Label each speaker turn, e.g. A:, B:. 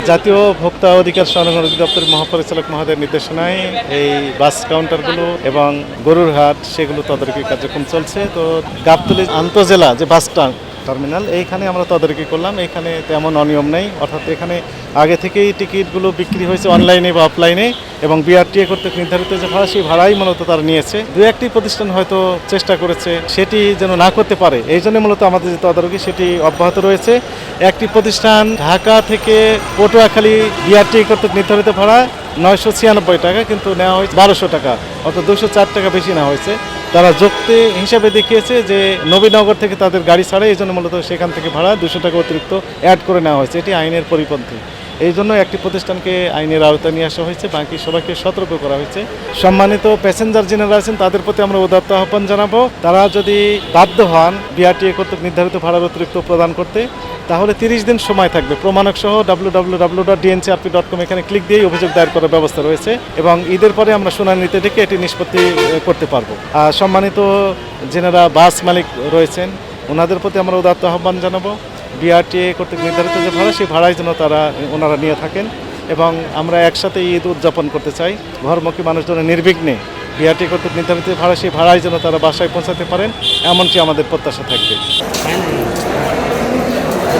A: জাতীয় ভোক্তা অধিকার সংরক্ষণ অধিদপ্তরের মহাপরিচালক মহোদয়ের নির্দেশনায় এই বাস কাউন্টারগুলো এবং গরুর হাট সেগুলো তদারকি কার্যক্রম চলছে। তো গাবতলী আন্তজেলা যে বাস টার্মিনাল এইখানে আমরা তদারকি করলাম, এখানে তেমন অনিয়ম নেই, অর্থাৎ এখানে আগে থেকেই টিকিটগুলো বিক্রি হয়েছে অনলাইনে বা অফলাইনে এবং বিআরটিএ কর্তৃক নির্ধারিত যে ভাড়া সেই ভাড়াই মূলত তারা নিয়েছে। দু একটি প্রতিষ্ঠান হয়তো চেষ্টা করেছে সেটি যেন না করতে পারে, এই জন্য মূলত আমাদের যে তদারকি সেটি অব্যাহত রয়েছে। একটি প্রতিষ্ঠান ঢাকা থেকে পটুয়াখালী বিআরটিএ কর্তৃক নির্ধারিত ভাড়া 996 টাকা, কিন্তু নেওয়া হয়েছে 1200 টাকা, অর্থাৎ 204 টাকা বেশি নেওয়া হয়েছে। তারা যুক্তি হিসাবে দেখিয়েছে যে নবীনগর থেকে তাদের গাড়ি ছাড়ে, এই জন্য মূলত সেখান থেকে ভাড়া 200 টাকা অতিরিক্ত অ্যাড করে নেওয়া হয়েছে। এটি আইনের পরিপন্থী, এই জন্য একটি প্রতিষ্ঠানকে আইনের আওতায় নিয়ে আসা হয়েছে, বাকি সবাইকে সতর্ক করা হয়েছে। সম্মানিত প্যাসেঞ্জার যিনারা আছেন তাদের প্রতি আমরা উদাত্ত আহ্বান জানাবো, তারা যদি বাধ্য হন বিআরটিএ কর্তৃক নির্ধারিত ভাড়ার অতিরিক্ত প্রদান করতে, তাহলে 30 দিন সময় থাকবে প্রমাণক সহ www.dncrp.com এখানে ক্লিক দিয়েই অভিযোগ দায়ের করার ব্যবস্থা রয়েছে এবং ঈদের পরে আমরা শুনানিতে ডেকে এটি নিষ্পত্তি করতে পারবো। আর সম্মানিত যেনারা বাস মালিক রয়েছেন ওনাদের প্রতি আমরা উদাত্ত আহ্বান জানাবো, বিআরটিএ কর্তৃক নির্ধারিত যে ভাড়া সেই ভাড়াই যেন ওনারা নিয়ে থাকেন এবং আমরা একসাথে ঈদ উদযাপন করতে চাই। ঘরমুখী মানুষজন নির্বিঘ্নে বিআরটিএ কর্তৃক নির্ধারিত ভাড়া সেই ভাড়াই যেন তারা বাসায় পৌঁছাতে পারেন, এমনটি আমাদের প্রত্যাশা থাকবে।